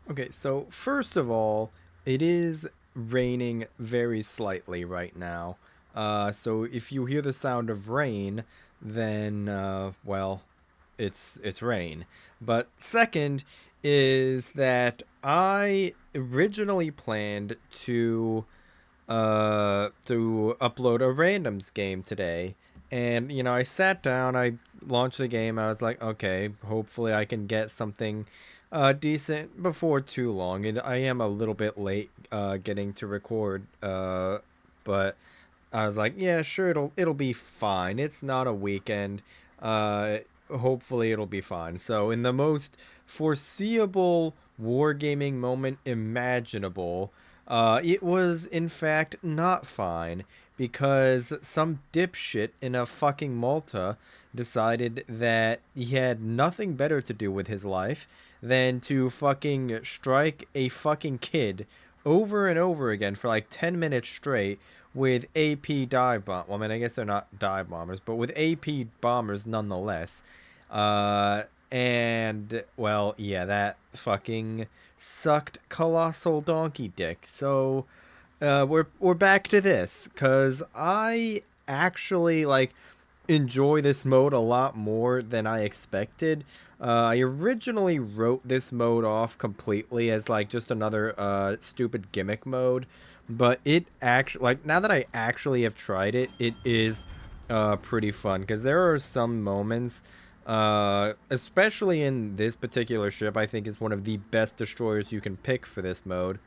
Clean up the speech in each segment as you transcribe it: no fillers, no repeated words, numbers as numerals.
Okay, so first of all, it is raining very slightly right now. So if you hear the sound of rain, then well, it's rain. But second is that I originally planned to upload a randoms game today. And I sat down, I launched the game. I was like, okay, hopefully I can get something decent before too long. And I am a little bit late getting to record, but I was like, yeah, sure, it'll be fine. It's not a weekend. Hopefully it'll be fine. So in the most foreseeable wargaming moment imaginable, it was in fact not fine because some dipshit in a fucking Malta decided that he had nothing better to do with his life than to fucking strike a fucking kid over and over again for like 10 minutes straight with AP dive bomb. Well, I mean, I guess they're not dive bombers, but with AP bombers nonetheless. And well, yeah, that fucking sucked colossal donkey dick. So, we're back to this because I actually enjoy this mode a lot more than I expected. I originally wrote this mode off completely as just another stupid gimmick mode, but it actually now that I actually have tried it, it is pretty fun because there are some moments, especially in this particular ship. I think is one of the best destroyers you can pick for this mode.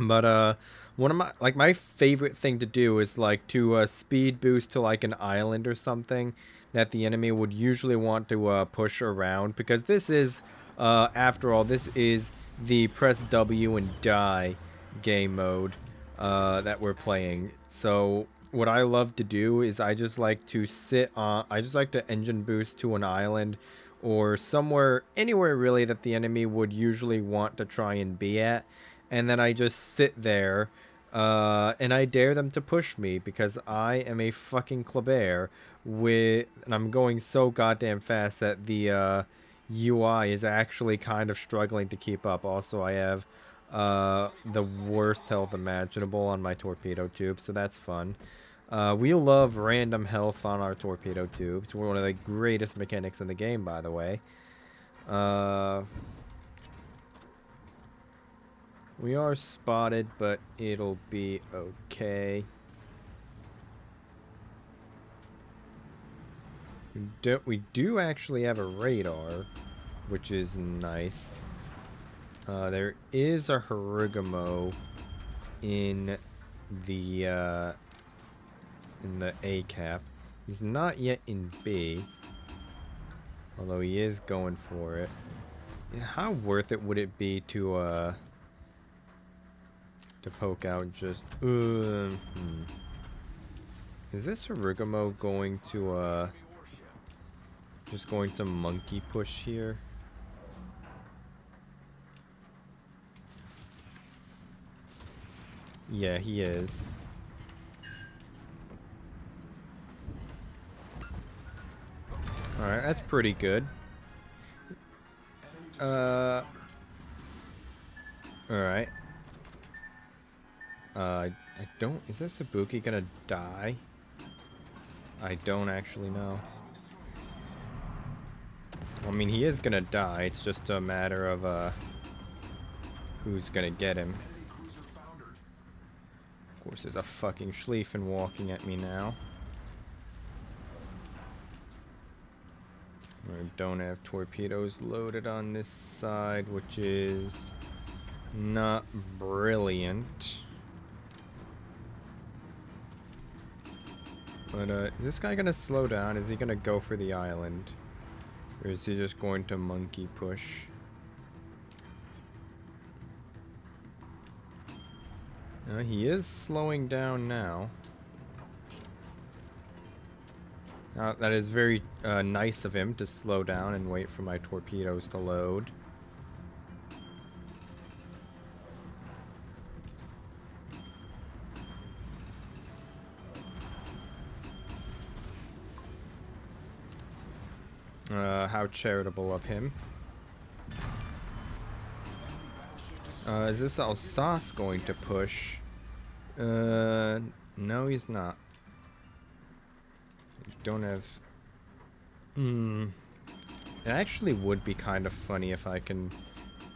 But one of my favorite thing to do is to speed boost to an island or something that the enemy would usually want to push around, because this is after all, this is the press W and die game mode that we're playing. So what I love to do is I just like to engine boost to an island or somewhere, anywhere really that the enemy would usually want to try and be at, and then I just sit there, and I dare them to push me because I am a fucking Kleber and I'm going so goddamn fast that the UI is actually kind of struggling to keep up. Also, I have the worst health imaginable on my torpedo tube, so that's fun. We love random health on our torpedo tubes. We're one of the greatest mechanics in the game, by the way. Uh, We are spotted, but it'll be okay. We do actually have a radar, which is nice. There is a Harugamo in the A cap. He's not yet in B, although he is going for it. How worth it would it be to poke out just Is this Harugamo going to just going to monkey push here? Yeah, he is. Alright, that's pretty good. Uh Alright. I don't... Is this Ibuki gonna die? I don't actually know. I mean, he is gonna die. It's just a matter of, who's gonna get him. Of course, there's a fucking Schlieffen walking at me now. I don't have torpedoes loaded on this side, which is not brilliant. But, is this guy gonna slow down? Is he gonna go for the island? Or is he just going to monkey push? He is slowing down now. That is very nice of him to slow down and wait for my torpedoes to load. How charitable of him. Is this Alsace going to push? No, he's not. Don't have... It actually would be kind of funny if I can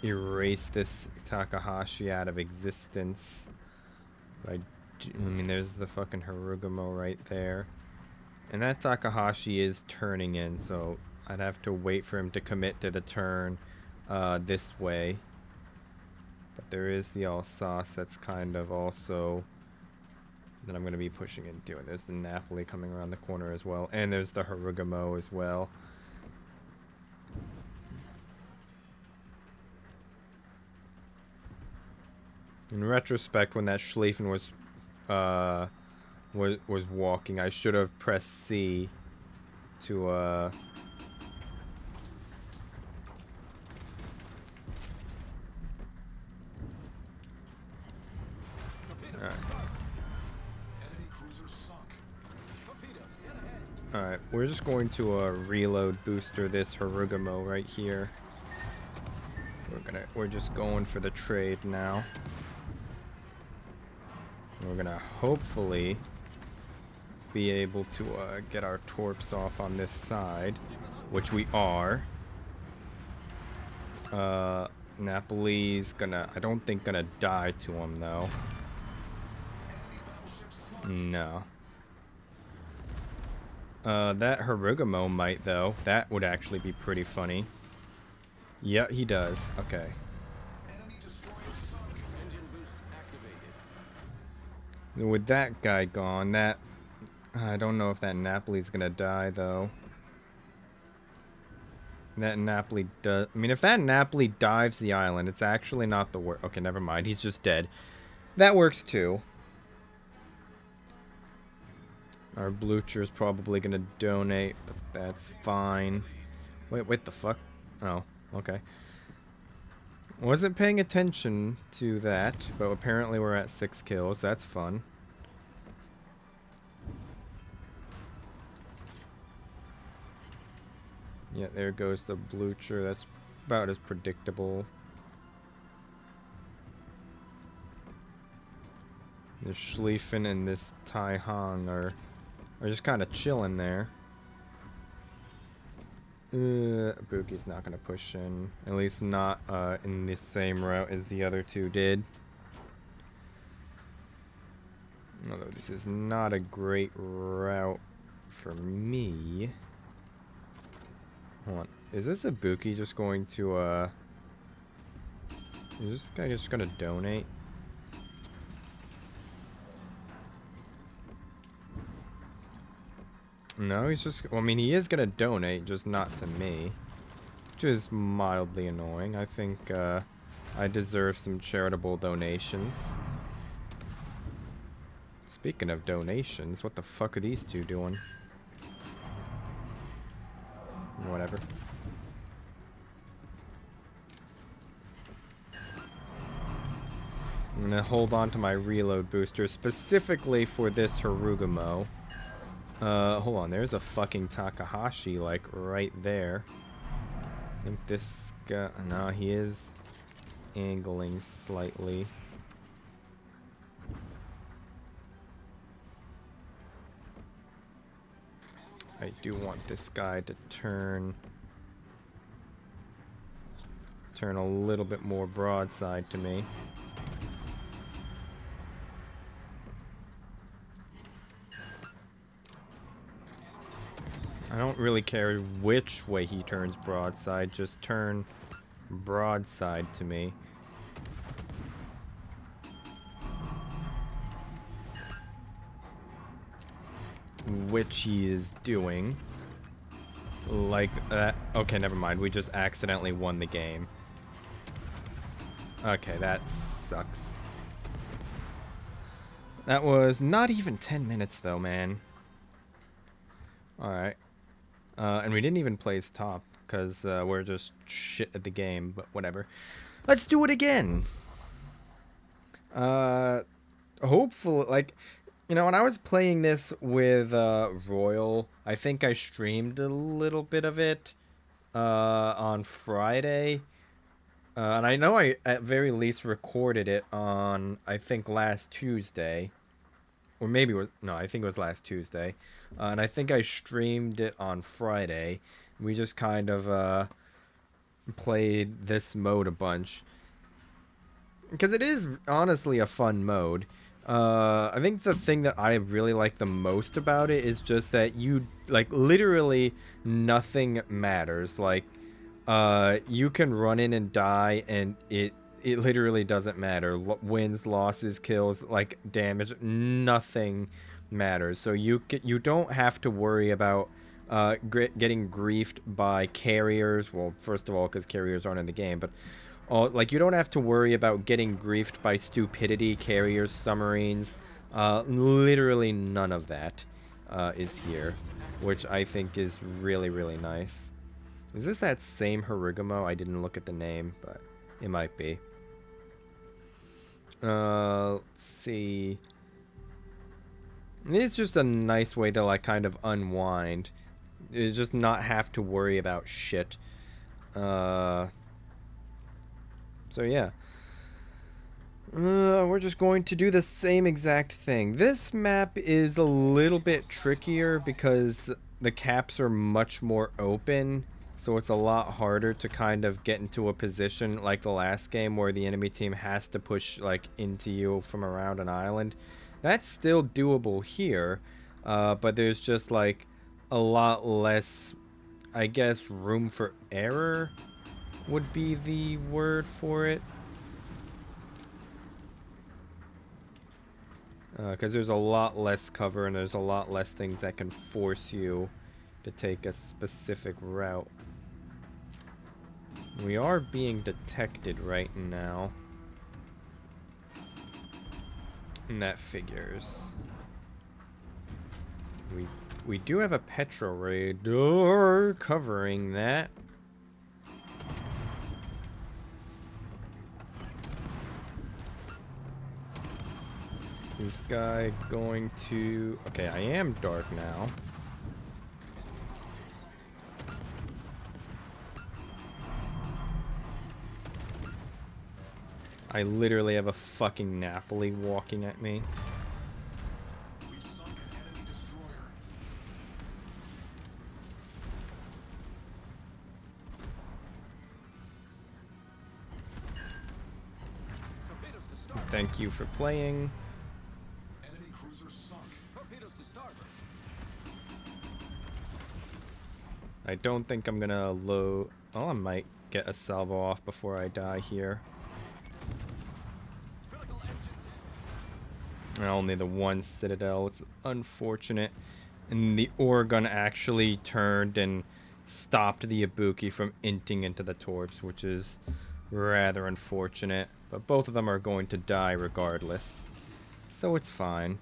erase this Takahashi out of existence. I mean, there's the fucking Harugumo right there. And that Takahashi is turning in, so I'd have to wait for him to commit to the turn this way. But there is the Alsace that's kind of also that I'm going to be pushing into. And there's the Napoli coming around the corner as well. And there's the Harugumo as well. In retrospect, when that Schlieffen was walking, I should have pressed C to Alright. Alright, we're just going to reload booster this Harugumo right here. We're just going for the trade now. We're gonna hopefully be able to get our torps off on this side, which we are. Napoli's gonna, I don't think gonna die to him though. No. That Harugumo might though. That would actually be pretty funny. Yeah, he does. Okay. With that guy gone, that... I don't know if that Napoli's gonna die, though. That Napoli does... I mean, if that Napoli dives the island, it's actually not the worst... Okay, never mind. He's just dead. That works, too. Our Blucher's probably gonna donate, but that's fine. Wait, the fuck? Oh, okay. Wasn't paying attention to that, but apparently we're at 6 kills. That's fun. Yeah, there goes the Blucher. That's about as predictable. The Schlieffen and this Tai Hong are just kind of chilling there. Buki's not going to push in. At least not in the same route as the other two did. Although this is not a great route for me. Hold on. Is this a Buki just going to, is this guy just going to donate? No, he's just... Well, I mean, he is going to donate, just not to me. Which is mildly annoying. I think, I deserve some charitable donations. Speaking of donations, what the fuck are these two doing? Whatever. I'm gonna hold on to my reload booster specifically for this Harugumo. Hold on, there's a fucking Takahashi, like, right there. I think this guy... No, he is angling slightly. I do want this guy to turn a little bit more broadside to me. I don't really care which way he turns broadside, just turn broadside to me. Which he is doing. Like that. Okay, never mind. We just accidentally won the game. Okay, that sucks. That was not even 10 minutes though, man. Alright. And we didn't even place top, because we're just shit at the game, but whatever. Let's do it again! Hopefully, like, you know, when I was playing this with Royal, I think I streamed a little bit of it on Friday. And I know I at very least recorded it on, I think, last Tuesday. Or maybe it was, no, I think it was last Tuesday. And I think I streamed it on Friday. We just kind of played this mode a bunch. Because it is honestly a fun mode. I think the thing that I really like the most about it is just that you, like, literally nothing matters. Like, you can run in and die, and it literally doesn't matter. Wins, losses, kills, like, damage, nothing matters. So you don't have to worry about getting griefed by carriers. Well, first of all, because carriers aren't in the game, but like, you don't have to worry about getting griefed by stupidity, carriers, submarines. Literally none of that is here, which I think is really, really nice. Is this that same Harigamo? I didn't look at the name, but it might be. Let's see. It's just a nice way to, like, kind of unwind. It's just not have to worry about shit. So yeah. We're just going to do the same exact thing. This map is a little bit trickier because the caps are much more open, so it's a lot harder to kind of get into a position like the last game where the enemy team has to push, like, into you from around an island. That's still doable here, but there's just, like, a lot less, I guess, room for error would be the word for it. Because there's a lot less cover and there's a lot less things that can force you to take a specific route. We are being detected right now. And that figures. We do have a petro radar covering that. This guy going to... Okay, I am dark now. I literally have a fucking Napoli walking at me. Thank you for playing. I don't think I'm gonna load... Oh, I might get a salvo off before I die here. Only the one citadel. It's unfortunate. And the Oregon actually turned and stopped the Ibuki from inting into the torps, which is rather unfortunate. But both of them are going to die regardless, so it's fine.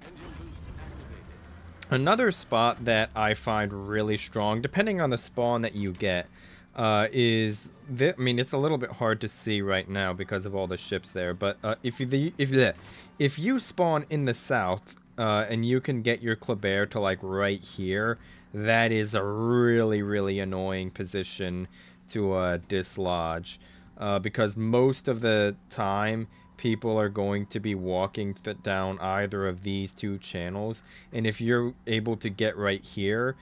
Another spot that I find really strong, depending on the spawn that you get, is... I mean, it's a little bit hard to see right now because of all the ships there, but if you spawn in the south, and you can get your Kleber to, like, right here, that is a really, really annoying position to dislodge, because most of the time people are going to be walking down either of these two channels, and if you're able to get right here,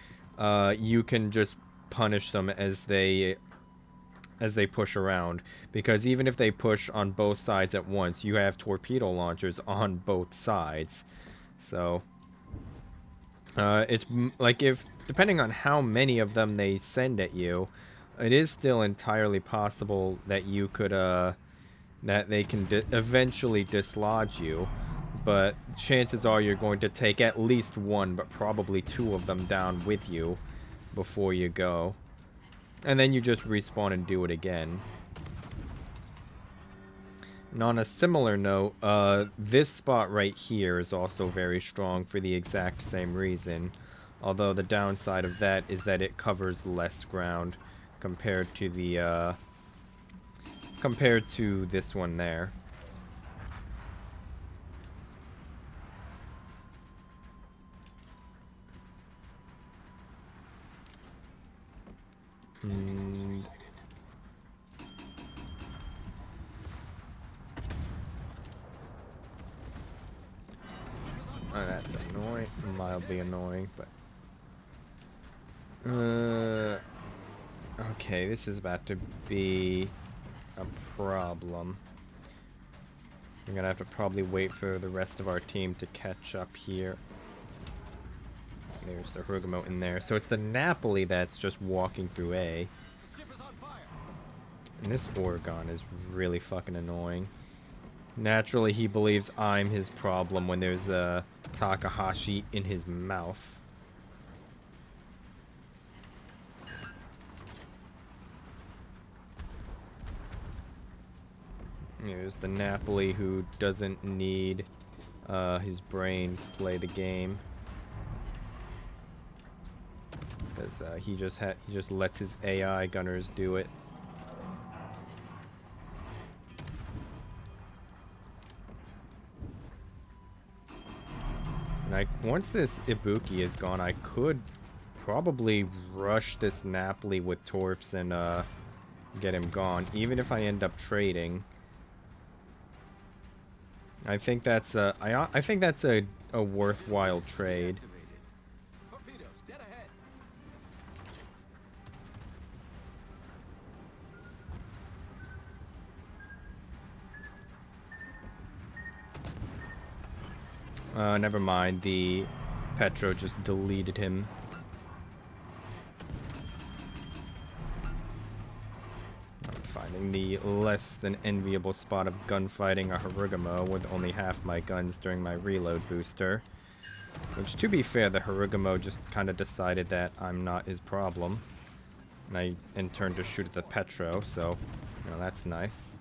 you can just punish them as they push around, because even if they push on both sides at once, you have torpedo launchers on both sides. So it's like, if depending on how many of them they send at you, it is still entirely possible that you could that they can eventually dislodge you, but chances are you're going to take at least one, but probably two of them down with you before you go. And then you just respawn and do it again. And on a similar note, this spot right here is also very strong for the exact same reason. Although the downside of that is that it covers less ground compared to the compared to this one there. mildly annoying, but... Okay, this is about to be a problem. We're gonna have to probably wait for the rest of our team to catch up here. There's the Harugumo in there. So it's the Napoli that's just walking through A. And this Oregon is really fucking annoying. Naturally, he believes I'm his problem when there's a Takahashi in his mouth. There's the Napoli who doesn't need his brain to play the game. Because he just lets his AI gunners do it. And once this Ibuki is gone, I could probably rush this Napoli with Torps and get him gone, even if I end up trading. I think that's I think that's a worthwhile trade. Never mind. The Petro just deleted him. I'm finding the less than enviable spot of gunfighting a Harugumo with only half my guns during my reload booster. Which, to be fair, the Harugumo just kind of decided that I'm not his problem. And I, in turn, just shoot at the Petro, so, you know, that's nice.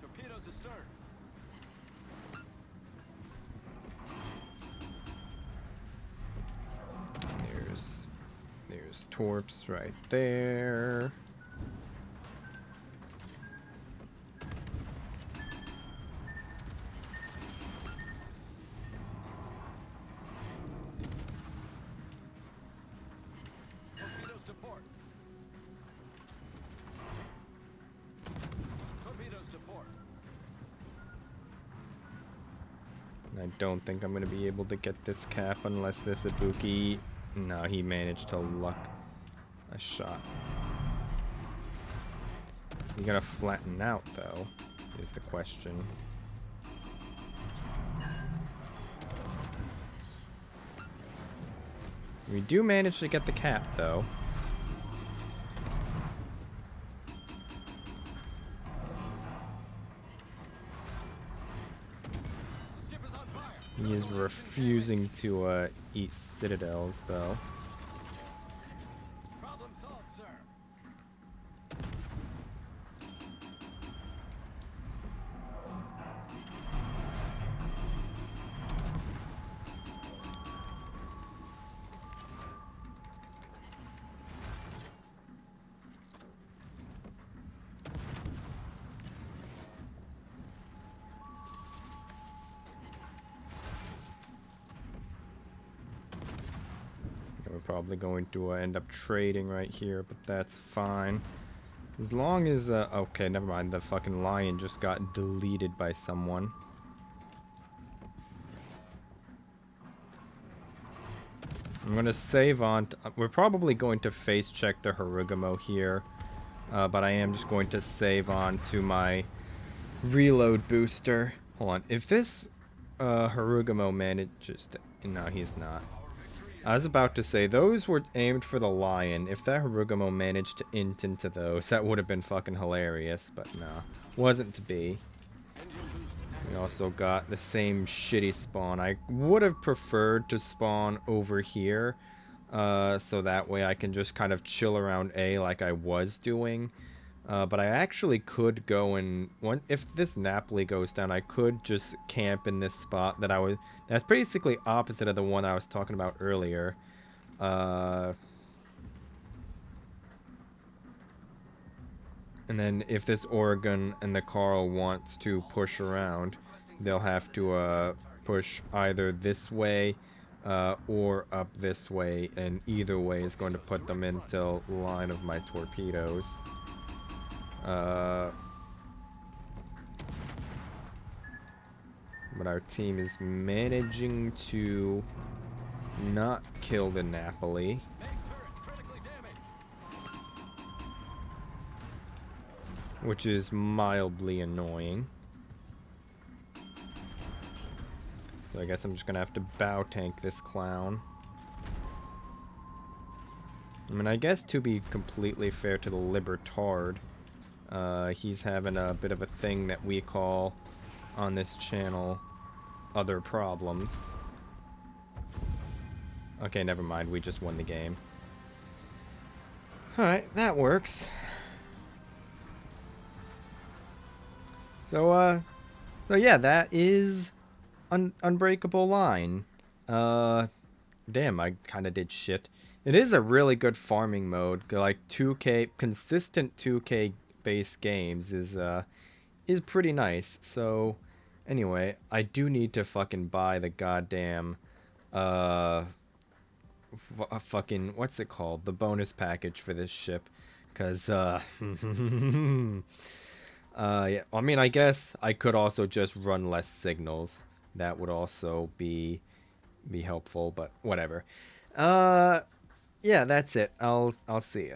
There's Torps right there. I don't think I'm going to be able to get this cap unless this Ibuki... No, he managed to luck a shot. You gotta flatten out, though, is the question. We do manage to get the cap, though. He is refusing to eat citadels, though. Problem solved, sir. We're probably going to end up trading right here, but that's fine. As long as, okay, never mind. The fucking lion just got deleted by someone. I'm gonna save on... we're probably going to face check the Harugumo here. But I am just going to save on to my reload booster. Hold on. If this Harugumo manages to... No, he's not. I was about to say, those were aimed for the lion. If that Harugumo managed to int into those, that would have been fucking hilarious. But no, wasn't to be. We also got the same shitty spawn. I would have preferred to spawn over here. So that way I can just kind of chill around A like I was doing. But I actually could go and... if this Napoli goes down, I could just camp in this spot that I was... That's basically opposite of the one I was talking about earlier. And then if this Oregon and the Carl wants to push around, they'll have to push either this way or up this way. And either way is going to put them into line of my torpedoes. But our team is managing to not kill the Napoli. Which is mildly annoying. So I guess I'm just gonna have to bow tank this clown. I mean, I guess to be completely fair to the Libertard, he's having a bit of a thing that we call on this channel other problems. Okay, never mind. We just won the game. Alright, that works. So yeah, that is Unbreakable Line. Damn, I kind of did shit. It is a really good farming mode. Like 2K, consistent 2K based games is pretty nice. So, anyway, I do need to fucking buy the goddamn, fucking, what's it called? The bonus package for this ship. Cause, yeah, I mean, I guess I could also just run less signals. That would also be helpful, but whatever. Yeah, that's it. I'll see ya.